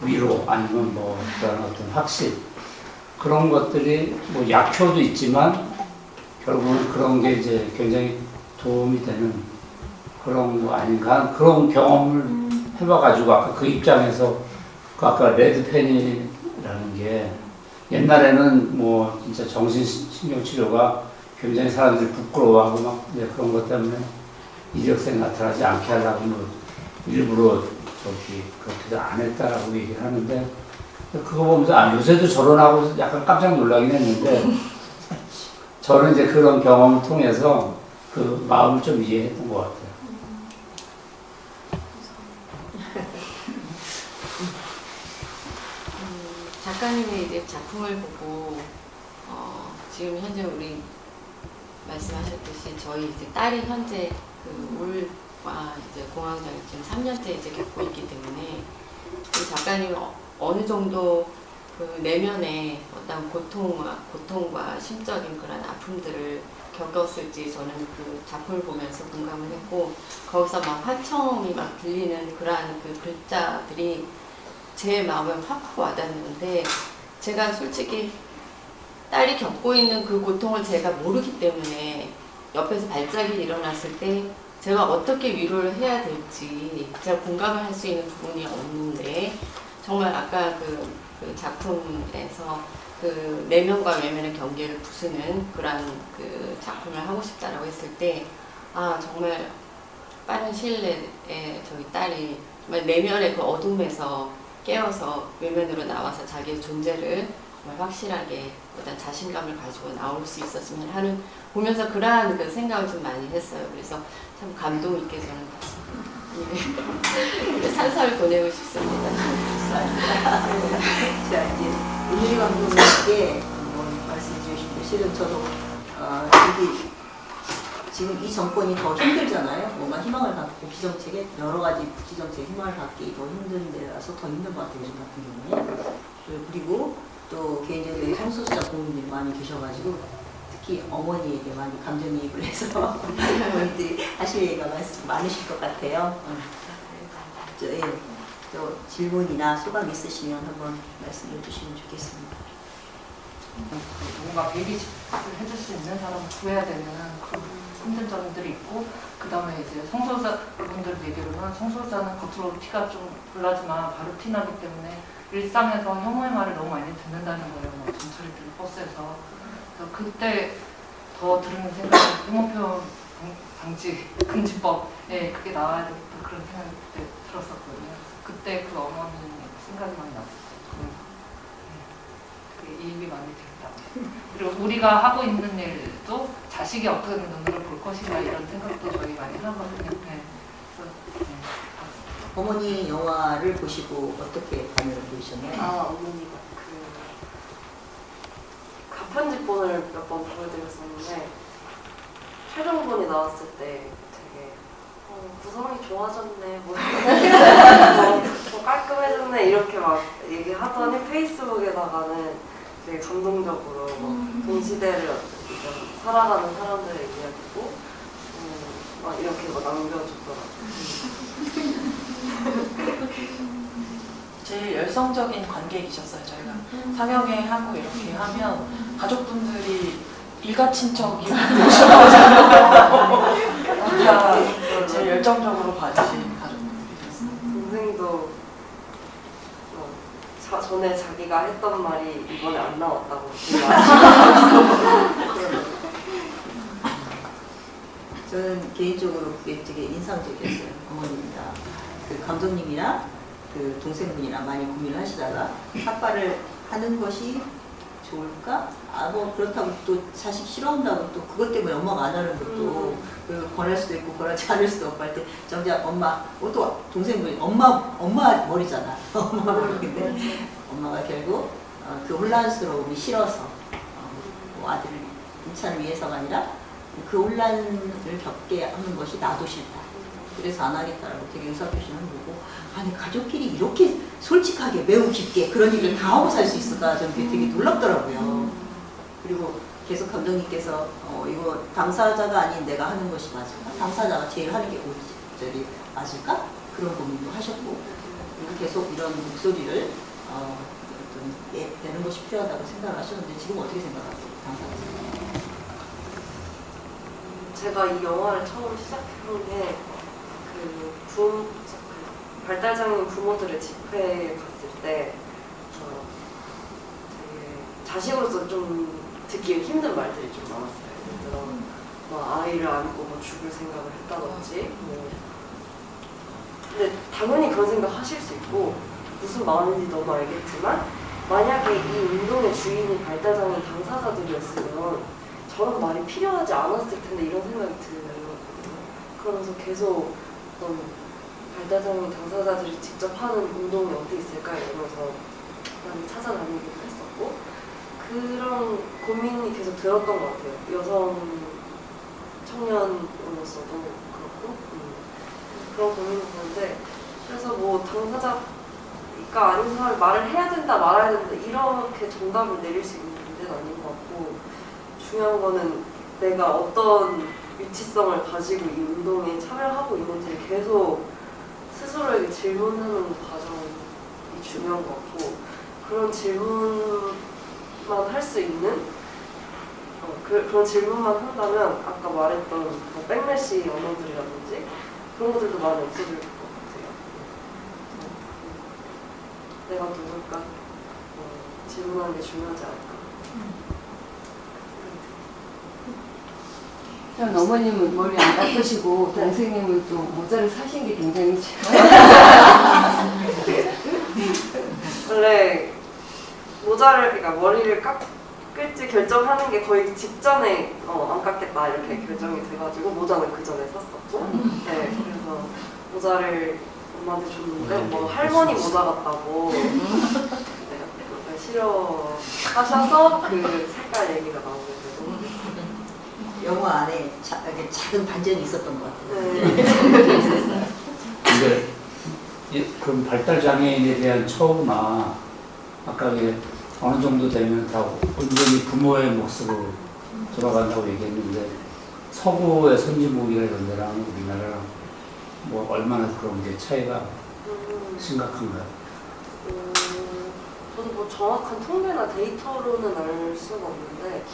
위로 아니면 뭐 그런 어떤 확신 그런 것들이 뭐 약효도 있지만 결국은 그런 게 이제 굉장히 도움이 되는 그런 거 아닌가 그런 경험을 해봐가지고 아까 그 입장에서 그 아까 레드펜이라는 게 옛날에는 뭐 진짜 정신신경치료가 굉장히 사람들이 부끄러워하고 막 그런 것 때문에 이력서에 나타나지 않게 하려고 뭐 일부러 그렇게도 안 했다라고 얘기를 하는데 그거 보면서 요새도 저런하고 약간 깜짝 놀라긴 했는데 저는 이제 그런 경험을 통해서 그 마음을 좀 이해했던 것 같아요. 작가님의 이제 작품을 보고 지금 현재 우리 말씀하셨듯이 저희 이제 딸이 현재 그 우울과 이제 공황장애증 3년째 이제 겪고 있기 때문에 이 작가님은 어느 정도 그 내면의 어떤 고통과 심적인 그런 아픔들을 겪었을지 저는 그 작품을 보면서 공감을 했고 거기서 막 화청이 막 들리는 그러한 그 글자들이 제 마음에 확 와닿는데 제가 솔직히 딸이 겪고 있는 그 고통을 제가 모르기 때문에 옆에서 발작이 일어났을 때 제가 어떻게 위로를 해야 될지 제가 공감을 할 수 있는 부분이 없는데 정말 아까 그 작품에서 그 내면과 외면의 경계를 부수는 그런 그 작품을 하고 싶다라고 했을 때 정말 빠른 시일 내에 저희 딸이 정말 내면의 그 어둠에서 깨어서 외면으로 나와서 자기의 존재를 정말 확실하게 어떤 자신감을 가지고 나올 수 있었으면 하는 보면서 그러한 그 생각을 좀 많이 했어요. 그래서 참 감동 있게 저는 봤습니다. 산사를 보내고 싶습니다. 자, 이제 윤유리 감독님께 말씀 드리고 싶은데 실은 저도 여기 지금 이 정권이 더 힘들잖아요. 뭔가 희망을 갖고 기정책에 여러 가지 부지정책 희망을 갖기 더 힘든 데라서 더 힘든 것 같아요. 요즘 같은 경우에. 그리고 또 개인적으로 성소수자 국민들이 많이 계셔가지고 특히 어머니에게 많이 감정이입을 해서 어머니들이 하실 얘기가 많으실 것 같아요. 예, 또 질문이나 소감 있으시면 한번 말씀해 주시면 좋겠습니다. 뭔가 베이비시트를 해줄 수 있는 사람을 구해야 되는 그런 힘든 점들이 있고, 그 다음에 이제 성소자분들 얘기로는 성소자는 겉으로 티가 좀 불나지만 바로 티나기 때문에 일상에서 혐오의 말을 너무 많이 듣는다는 거예요. 뭐 전철이들 버스에서. 그래서 그때 더 들으는 생각은 혐오표현 방지 금지법에 그게 나와야 되겠다 그런 생각이 그때 들었었거든요. 그때 그 어머니 생각이 많이 났었어요. 되게 이입이 많이 됐다. 그리고 우리가 하고 있는 일도 자식이 어떤 눈으로 볼 것인가 이런 생각도 저희 많이 하거든요. 네. 그래서, 어머니 영화를 보시고 어떻게 반응을 보이셨나요? 어머니가 그 가편집본을 몇 번 보여드렸었는데 최종본이 나왔을 때 되게 구성이 좋아졌네, 뭐 깔끔해졌네 이렇게 막 얘기하더니 페이스북에다가는 되게 감동적으로 동시대를 살아가는 사람들의 이야기고 막 이렇게 막 남겨주더라고요. 제일 열성적인 관객이셨어요. 저희가 상영회 하고 이렇게 하면 가족분들이 일가 친척이 오셔가지고 제일 열정적으로 봐주신 가족분들이셨어요. 동생도 전에 자기가 했던 말이 이번에 안 나왔다고 저는 개인적으로 그게 되게 인상적이었어요. 어머니입니다. 그 감독님이랑 그 동생분이랑 많이 고민을 하시다가 삭발을 하는 것이 좋을까? 뭐 그렇다고 또 자식 싫어한다고 또 그것 때문에 엄마가 안 하는 것도 그 권할 수도 있고 권하지 않을 수도 없고 할 때 정작 엄마, 또 동생분이 엄마 머리잖아. 엄마 머리인데 엄마가 결국 그 혼란스러움이 싫어서 뭐 아들 인찬을 위해서가 아니라 그 혼란을 겪게 하는 것이 나도 싫다. 그래서 안 하겠다라고 되게 의사표시를 한 거고, 아니 가족끼리 이렇게 솔직하게 매우 깊게 그런 얘기를 다 하고 살 수 있을까 저는 그게 되게 놀랍더라고요. 그리고 계속 감독님께서 이거 당사자가 아닌 내가 하는 것이 맞을까? 당사자가 제일 하는 게 저기 맞을까? 그런 고민도 하셨고, 그리고 계속 이런 목소리를 내는 것이 필요하다고 생각을 하셨는데 지금 어떻게 생각하세요? 당사자. 제가 이 영화를 처음 시작해본 게 그 발달장애인 부모들의 집회에 갔을 때 되게 자식으로서 좀 듣기 힘든 말들이 좀 많았어요. 예를 들어 뭐 아이를 안고 뭐 죽을 생각을 했다든지 근데 당연히 그런 생각 하실 수 있고 무슨 마음인지 너무 알겠지만 만약에 이 운동의 주인이 발달장애인 당사자들이었으면 저런 말이 필요하지 않았을 텐데 이런 생각이 들어요. 그러면서 계속 어떤 발달장애인 당사자들이 직접 하는 운동이 어디 있을까 이러면서 많이 찾아다니기도 했었고 그런 고민이 계속 들었던 것 같아요. 여성 청년으로서도 그렇고 그런 고민이 드는데 그래서 뭐 당사자가 아닌 사람이 말을 해야 된다 말아야 된다 이렇게 정답을 내릴 수 있는 문제는 아닌 것 같고 중요한 거는 내가 어떤 위치성을 가지고 이 운동에 참여하고 있는지를 계속 스스로에게 질문하는 과정이 중요한 것 같고 그런 질문만 할 수 있는 그런 질문만 한다면 아까 말했던 뭐 백래시 언어들이라든지 그런 것들도 많이 없어질 것 같아요. 내가 누굴까? 질문하는 게 중요하지 않을까? 어머님은 머리 안 깎으시고 동생님은 또 모자를 사신 게 굉장히 원래 모자를 그러니까 머리를 깎을지 결정하는 게 거의 직전에 안 깎겠다 이렇게 결정이 돼가지고 모자는 그 전에 샀었고 네 그래서 모자를 엄마한테 줬는데 뭐 할머니 모자 같다고 싫어하셔서 그 색깔 얘기가 나오게 되고 영화 안에 이렇게 작은 반전이 있었던 것 같아요. 근데 그럼 발달 장애인에 대한 처우나 아까 어느 정도 되면 다 온전히 부모의 몫으로 돌아간다고 얘기했는데 서구의 선진국이나 이런 데랑 우리나라랑 뭐 얼마나 그런 게 차이가 심각한가요? 저도 뭐 정확한 통계나 데이터로는 알 수가 없는데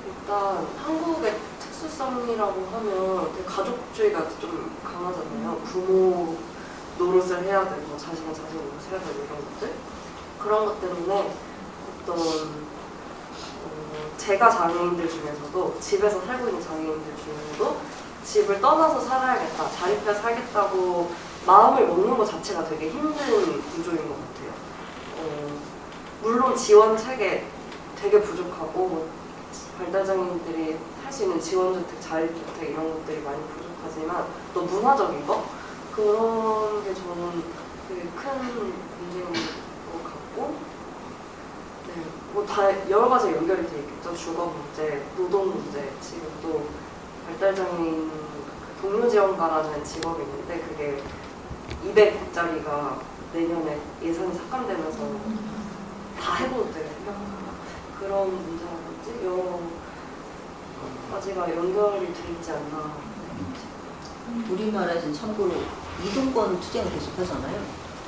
일단 한국의 특수성이라고 하면 되게 가족주의가 좀 강하잖아요. 부모 노릇을 해야 되고 자식은 자식 노릇을 해야 되고 이런 것들 그런 것 때문에 어떤 제가 장애인들 중에서도 집에서 살고 있는 장애인들 중에서도 집을 떠나서 살아야겠다, 자립해 살겠다고 마음을 먹는 것 자체가 되게 힘든 구조인 것 같아요. 물론 지원 체계 되게 부족하고 발달장애인들이 할 수 있는 지원주택, 자립주택 이런 것들이 많이 부족하지만 또 문화적인 거? 그런 게 저는 되게 큰 문제인 것 같고 네, 뭐 다 여러 가지 연결이 돼 있겠죠. 주거 문제, 노동 문제, 지금 또 발달장애인 동료지원가라는 직업이 있는데 그게 200억짜리가 내년에 예산이 삭감되면서 다 해고될 그런 문제라든지 여러 가지가 연결이 돼 있지 않나. 우리나라에서는 참고로 이동권 투쟁을 계속 하잖아요.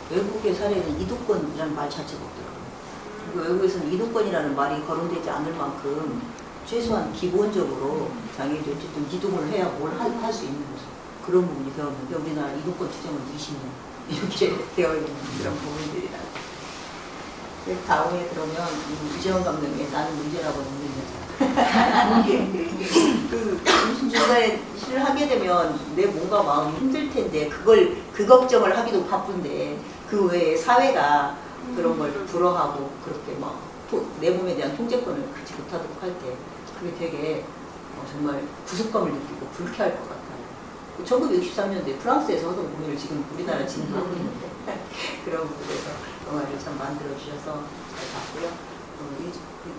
외국의 사례는 이동권이라는 말 자체가 없더라고요. 외국에서는 이동권이라는 말이 거론되지 않을 만큼 최소한 기본적으로 장애인들이 어쨌든 이동을 해야 뭘 할 수 있는 그런 부분이 되었는데 우리나라 이동권 투쟁은 20년 이렇게 되어 있는 그런 부분들이라. 다음에 그러면 이재원 감독의 나는 문제라고 묻는 여자. 무슨 중간에 일을 하게 되면 내 몸과 마음이 힘들 텐데 그 걱정을 하기도 바쁜데 그 외에 사회가 그런 걸 불허하고 그렇게 막 내 몸에 대한 통제권을 갖지 못하도록 할 때 그게 되게 정말 구속감을 느끼고 불쾌할 것 같아요. 1963년도에 프랑스에서 하던 고민을 지금 우리나라 진행하고 있는데 그런 부분에서 영화를 참 만들어주셔서 잘 봤고요.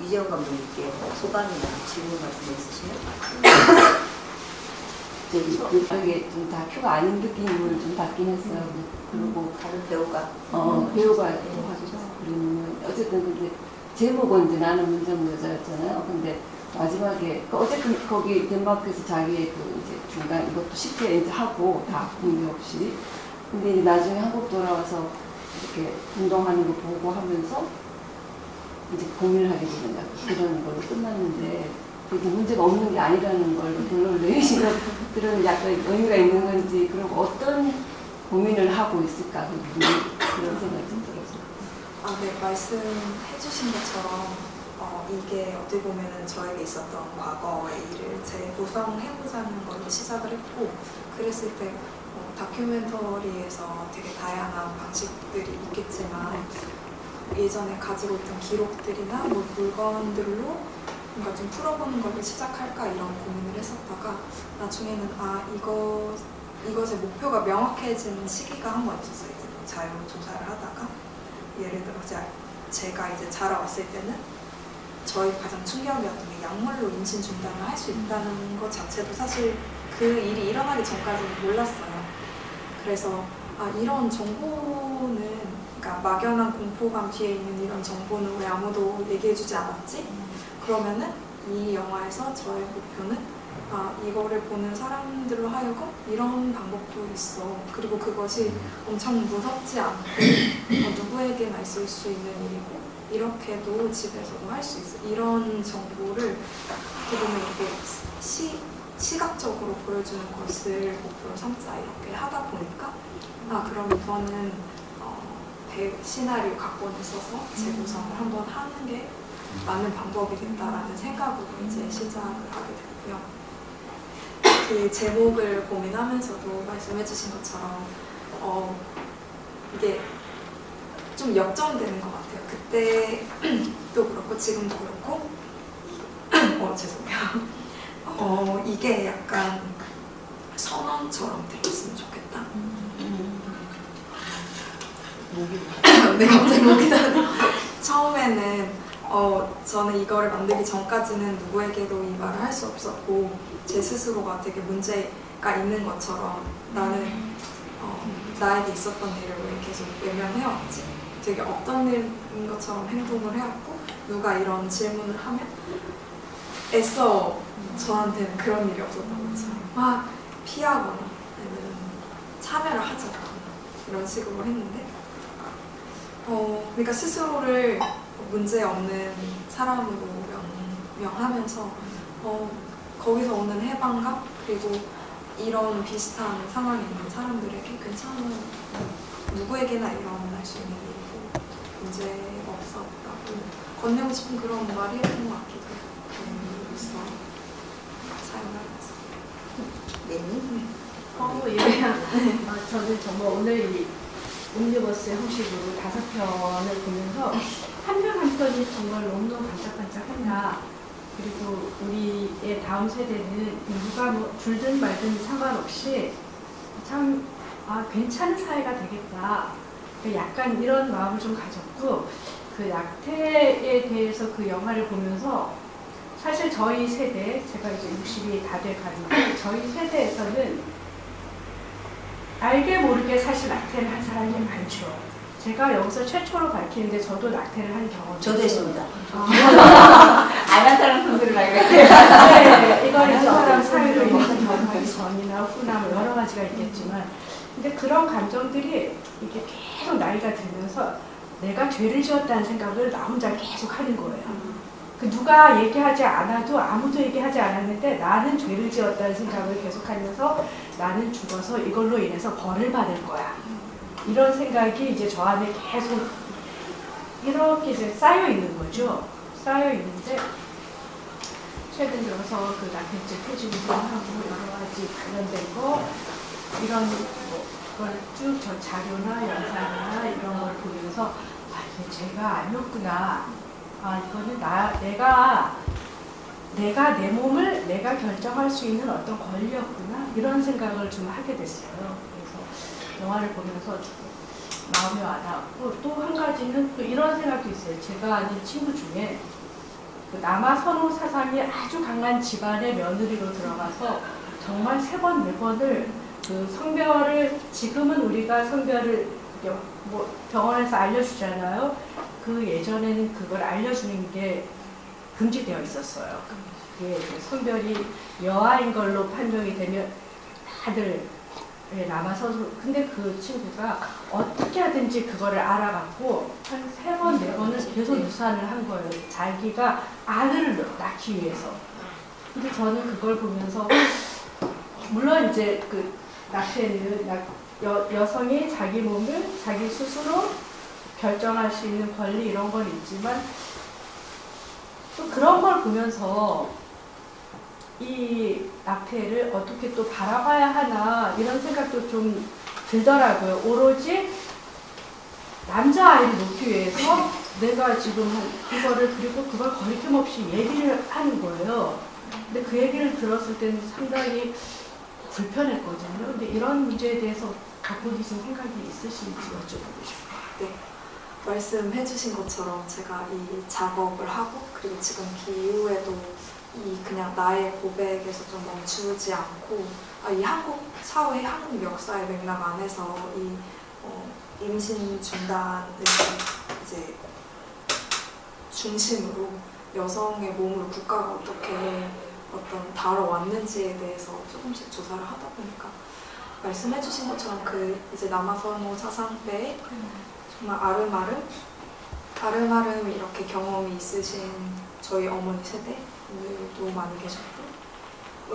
이재원 감독님께 소감이나 질문 말씀 있으시면? 이게 좀 다큐가 아닌 느낌을 좀 받긴 했어요. 그리고 다른 배우가 배우가 하죠. 그러면 어쨌든 근데 제목은 이제 나는 문제없는 여자였잖아요. 근데 마지막에 어쨌든 거기 덴마크에서 자기의 그 이제 중간 이것도 쉽게 이제 하고 다 공개 없이 근데 이제 나중에 한국 돌아와서 이렇게 운동하는 거 보고 하면서 이제 고민을 하게 되는 그런 걸로 끝났는데 그게 문제가 없는 게 아니라는 걸 결론을 내리신 것들은 약간 의미가 있는 건지 그리고 어떤 고민을 하고 있을까 그런 생각이 좀 들었어요. 네, 말씀해주신 것처럼 이게 어떻게 보면은 저에게 있었던 과거의 일을 재구성해보자는 걸로 시작을 했고 그랬을 때 다큐멘터리에서 되게 다양한 방식들이 있겠지만 예전에 가지고 있던 기록들이나 뭐 물건들로 뭔가 좀 풀어보는 걸로 시작할까 이런 고민을 했었다가 나중에는 이것의 목표가 명확해지는 시기가 한 번 있었어요. 이제 자료조사를 하다가 예를 들어 제가 이제 자라왔을 때는 저희 가장 충격이었던 게 약물로 임신 중단을 할 수 있다는 것 자체도 사실 그 일이 일어나기 전까지는 몰랐어요. 그래서 이런 정보는 그러니까 막연한 공포감 뒤에 있는 이런 정보는 왜 아무도 얘기해주지 않았지? 그러면은 이 영화에서 저의 목표는 이거를 보는 사람들로 하여금 이런 방법도 있어. 그리고 그것이 엄청 무섭지 않고 누구에게나 있을 수 있는 일이고 이렇게도 집에서도 할 수 있어. 이런 정보를 어떻게 보면 이렇게 시각적으로 보여주는 것을 목표로 삼자 이렇게 하다 보니까 그러면 저는 시나리오 각본을 써서 재구성을 한번 하는 게 맞는 방법이겠다라는 생각으로 이제 시작을 하게 됐고요. 그 제목을 고민하면서도 말씀해주신 것처럼 이게 좀 역전되는 것 같아요. 그때도 그렇고 지금도 그렇고 죄송해요. 이게 약간 선언처럼 들렸으면 좋겠다. 네, 갑자기 목이 다네. 처음에는 저는 이거를 만들기 전까지는 누구에게도 이 말을 할 수 없었고 제 스스로가 되게 문제가 있는 것처럼 나는 나에게 있었던 일을 왜 계속 외면해왔지? 되게 없던 일인 것처럼 행동을 해왔고 누가 이런 질문을 하면 애써 저한테는 그런 일이 없었던 거죠. 막 피하거나 아니면 참여를 하지 않거나 이런 식으로 했는데 그러니까 스스로를 문제 없는 사람으로 명하면서 거기서 오는 해방감 그리고 이런 비슷한 상황에 있는 사람들에게 괜찮은 누구에게나 일어날 수 있는 일이고 문제 없었다고 건네고 싶은 그런 말이었던 것 같기도 해요. 그래서 사용하면서 네님? 저는 정말 오늘 이 옴니버스 형식으로 5편을 보면서 한 편 한 편이 정말 너무너무 반짝반짝한다. 그리고 우리의 다음 세대는 누가 뭐 줄든 말든 상관없이 참 괜찮은 사회가 되겠다. 약간 이런 마음을 좀 가졌고 그 낙태에 대해서 그 영화를 보면서 사실 저희 세대, 제가 이제 60이 다 돼 가는데 저희 세대에서는 알게 모르게 사실 낙태를 한 사람이 많죠. 제가 여기서 최초로 밝히는데 저도 낙태를 한 경험이 저도 했습니다. 안한 사람 분들을 알겠어요. 네, 이건 이제 사람 사회로 인해서 경험하기 전이나 후나 뭐 여러 가지가 있겠지만 근데 그런 감정들이 이게 계속 나이가 들면서 내가 죄를 지었다는 생각을 나 혼자 계속 하는 거예요. 그 누가 얘기하지 않아도 아무도 얘기하지 않았는데 나는 죄를 지었다는 생각을 계속하면서 나는 죽어서 이걸로 인해서 벌을 받을 거야. 이런 생각이 이제 저 안에 계속 이렇게 이제 쌓여 있는 거죠. 쌓여 있는데 최근 들어서 그 낙태죄 폐지운동하고 여러 가지 관련된 거 이런 걸 쭉 저 자료나 영상이나 이런 걸 보면서 이게 제가 아니었구나. 이거는 내가 내 몸을 내가 결정할 수 있는 어떤 권리였구나. 이런 생각을 좀 하게 됐어요. 영화를 보면서 마음이 와닿았고 또 한 가지는 또 이런 생각도 있어요. 제가 아는 친구 중에 그 남아 선호 사상이 아주 강한 집안의 며느리로 들어가서 정말 3번, 4번을 그 성별을 지금은 우리가 성별을 뭐 병원에서 알려주잖아요. 그 예전에는 그걸 알려주는 게 금지되어 있었어요. 그게 성별이 여아인 걸로 판명이 되면 다들 남아서 근데 그 친구가 어떻게 하든지 그거를 알아갖고 한 3번, 4번을 계속 유산을 한 거예요. 자기가 아들을 낳기 위해서. 근데 저는 그걸 보면서 물론 이제 그 낙태는 여성이 자기 몸을 자기 스스로 결정할 수 있는 권리 이런 건 있지만 또 그런 걸 보면서 이 낙태를 어떻게 또 바라봐야 하나 이런 생각도 좀 들더라고요. 오로지 남자아이를 놓기 위해서 내가 지금 이거를 그리고 그걸 거리낌없이 얘기를 하는 거예요. 근데 그 얘기를 들었을 때는 상당히 불편했거든요. 근데 이런 문제에 대해서 갖고 계신 생각이 있으신지 여쭤보고 싶어요. 네. 말씀해 주신 것처럼 제가 이 작업을 하고 그리고 지금 그 이후에도 이 그냥 나의 고백에서 좀 멈추지 않고 이 한국 사회, 한국 역사의 맥락 안에서 이 임신 중단을 이제 중심으로 여성의 몸으로 국가가 어떻게 다뤄왔는지에 대해서 조금씩 조사를 하다 보니까 말씀해주신 것처럼 그 이제 남아선호 사상 외에 정말 아름아름 이렇게 경험이 있으신 저희 어머니 세대도 많이 계셨고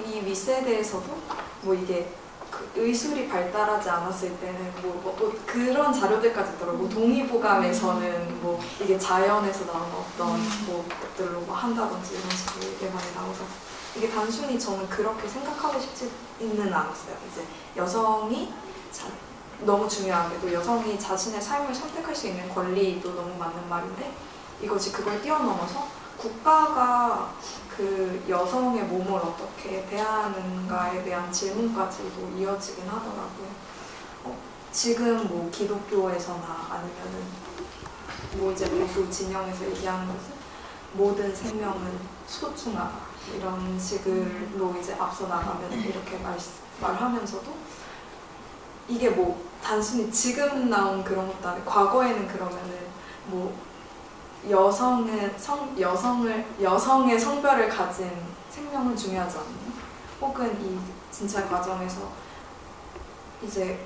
이 윗세대에서도 뭐 이게 그 의술이 발달하지 않았을 때는 뭐 그런 자료들까지 있더라고요. 뭐 동의보감에서는 뭐 이게 자연에서 나온 어떤 뭐 것들로 뭐 한다든지 이런 식으로 되게 많이 나오서 이게 단순히 저는 그렇게 생각하고 싶지는 않았어요. 이제 여성이 너무 중요한 게도 여성이 자신의 삶을 선택할 수 있는 권리도 너무 맞는 말인데 이것이 그걸 뛰어넘어서 국가가 그 여성의 몸을 어떻게 대하는가에 대한 질문까지도 이어지긴 하더라고요. 지금 뭐 기독교에서나 아니면은 뭐 이제 보수 진영에서 얘기하는 것은 모든 생명은 소중하다 이런 식으로 이제 앞서 나가면 이렇게 말하면서도 이게 뭐 단순히 지금 나온 그런 것도 아니고 과거에는 그러면은 뭐 여성의 성별을 가진 생명은 중요하지 않나요? 혹은 이 진찰 과정에서 이제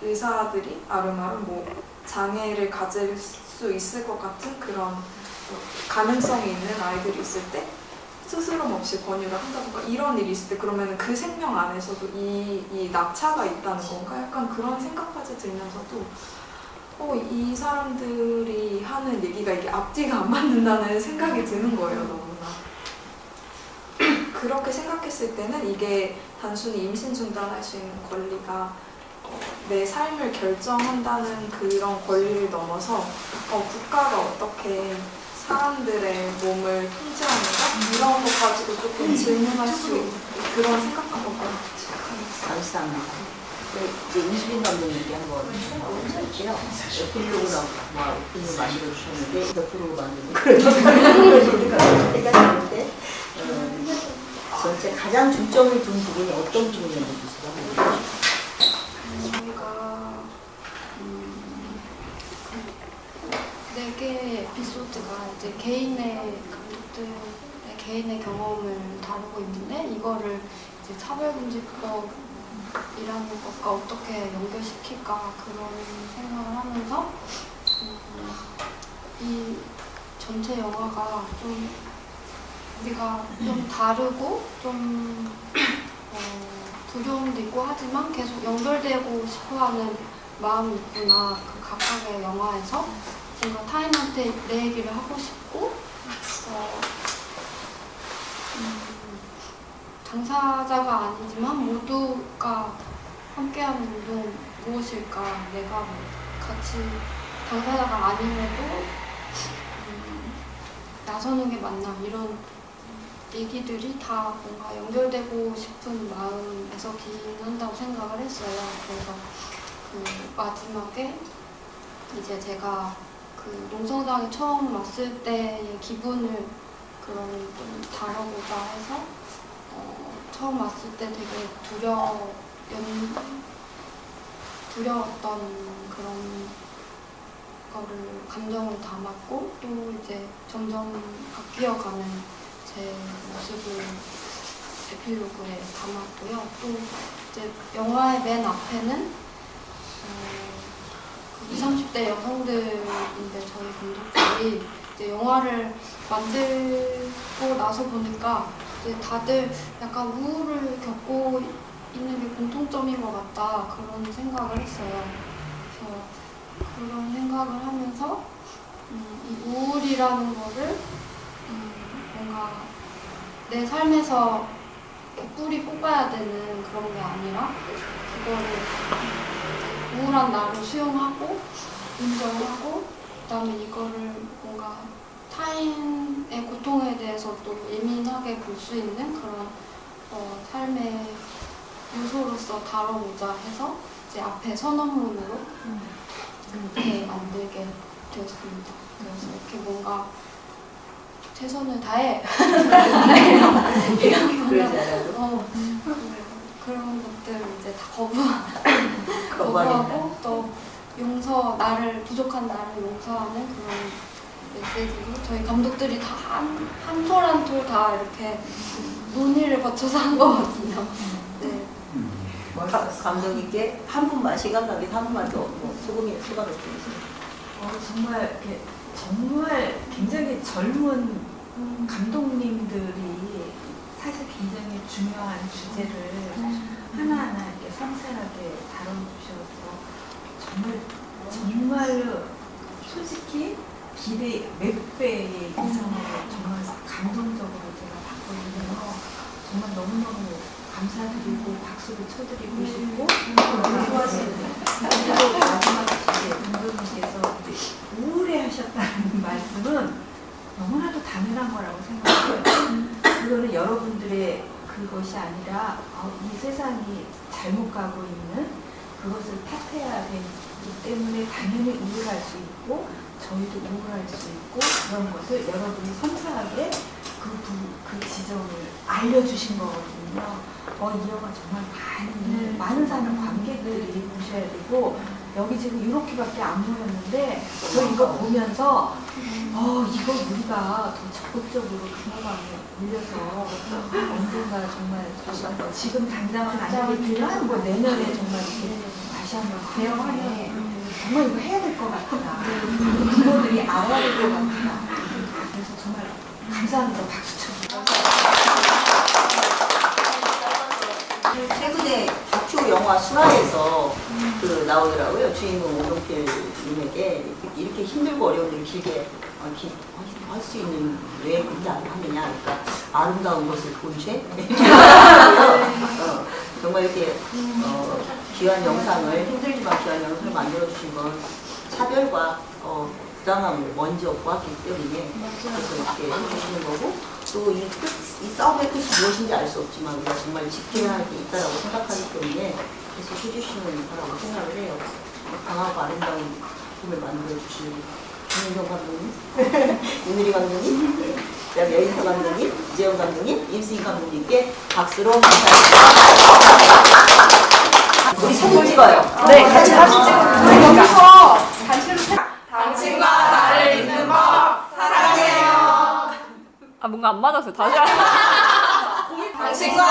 의사들이 아름아름 뭐 장애를 가질 수 있을 것 같은 그런 가능성이 있는 아이들이 있을 때 스스럼 없이 권유를 한다던가 이런 일이 있을 때 그러면 그 생명 안에서도 이 낙차가 있다는 건가? 약간 그런 생각까지 들면서도 이 사람들이 하는 얘기가 이게 앞뒤가 안 맞는다는 생각이 드는 거예요, 너무나. 그렇게 생각했을 때는 이게 단순히 임신 중단할 수 있는 권리가 내 삶을 결정한다는 그런 권리를 넘어서 국가가 어떻게 사람들의 몸을 통제하는가? 이런 것 가지고 조금 질문할 수 있는 그런 생각한 것 같아요. 감사합니다. 이제 이수빈 감독님께 한번 해볼게요. 에필로그랑 오픈을 만들어 주셨는데 덕후로 만드는 그런 생각했는데 전체 가장 중점을 둔 부분이 어떤 부분이었는지 한번 저희가 4개의 에피소드가 이제 감독들의 개인의 경험을 다루고 있는데 이거를 이제 차별금지법이라는 것과 어떻게 연결시킬까 그런 생각을 하면서 이 전체 영화가 좀 우리가 좀 다르고 좀 두려움도 있고 하지만 계속 연결되고 싶어하는 마음이 있구나. 그 각각의 영화에서 뭔가 타인한테 내 얘기를 하고 싶고 당사자가 아니지만 모두가 함께하는 운동 무엇일까? 내가 같이 당사자가 아님에도 나서는 게 맞나? 이런 얘기들이 다 뭔가 연결되고 싶은 마음에서 기인한다고 생각을 했어요. 그래서 그 마지막에 이제 제가 그 농성장에 처음 왔을 때의 기분을 그런 좀 다뤄보자 해서 처음 왔을 때 되게 두려웠던 그런 거를 감정을 담았고 또 이제 점점 바뀌어가는 제 모습을 에필로그에 담았고요. 또 이제 영화의 맨 앞에는 20, 30대 여성들인데 저희 감독들이 이제 영화를 만들고 나서 보니까 이제 다들 약간 우울을 겪고 있는 게 공통점인 것 같다 그런 생각을 했어요. 그래서 그런 생각을 하면서 이 우울이라는 거를 뭔가 내 삶에서 뿌리 뽑아야 되는 그런 게 아니라 그거를 우울한 나를 수용하고 인정하고 그다음에 이거를 뭔가 타인의 고통에 대해서 또 예민하게 볼 수 있는 그런 삶의 요소로서 다뤄보자 해서 이제 앞에 선언문으로 이렇게 만들게 되었습니다. 그래서 이렇게 뭔가 최선을 다해 그런 것들 이제 다 거부하고 또 부족한 나를 용서하는 그런 메시지로 저희 감독들이 다 한 톨 한 톨 다 이렇게 논의를 거쳐서 한 거거든요. 네. 감독님께 한 분만 시간 관계에서 한 분만 더 소감을 드리겠습니다. 정말 굉장히 젊은 감독님들이 사실 굉장히 중요한 주제를 하나하나 이렇게 섬세하게 다뤄주셔서 정말로 솔직히 기대 몇 배의 이상으로 정말 감동적으로 제가 봤거든요. 정말 너무너무 감사드리고 박수를 쳐드리고 싶고 그리고 마지막 주제 감독님께서 우울해하셨다는 말씀은 너무나도 당연한 거라고 생각해요. 그거는 여러분들의 그것이 아니라 이 세상이 잘못 가고 있는 그것을 탓해야 될 그렇기 때문에 당연히 우울할 수 있고 저희도 우울할 수 있고 그런 것을 여러분이 섬세하게 그 지점을 알려주신 거거든요. 이 영화 정말 많은 사는 관객들이 보셔야 되고 여기 지금 이렇게밖에 안 모였는데 저 이거 보면서 이거 우리가 더 적극적으로 강화방에 올려서 언젠가 정말 지금 당장은 아니겠지만 뭐 내년에 정말 이렇게 다시 한번 대화하면 정말 이거 해야 될 것 같다. 부모들이 알아야 될 것 같다. 그래서 정말 감사합니다. 박수 쳐주세요. 최근에 다큐 영화 수라에서 나오더라고요. 주인공 오동필님에게 이렇게 힘들고 어려운 일을 길게 할 수 있는 왜 그렇게 안 하느냐. 그러니까 아름다운 것을 본 죄? 정말 이렇게 귀한 영상을 힘들지만 귀한 영상을 만들어주신 건 차별과 부당함을 먼저 보았기 때문에 그래서 이렇게 해주시는 거고 또 이 싸움의 끝이 무엇인지 알 수 없지만 우리가 정말 지켜야 할 게 있다라고 생각하기 때문에 계속 해주시는 거라고 생각을 해요. 강하고 아름다운 작품을 만들어주신 김윤경 감독님, 윤유리 감독님, 그다음에 여인서 감독님, 이재영 감독님, 임수인 감독님께 박수로 감사드립니다. 우리 사진 찍어요. 네, 같이 사진 찍어요. 여기서 당신과 나를 잇는 법 사랑해요. 뭔가 안 맞았어요. 다시 당신과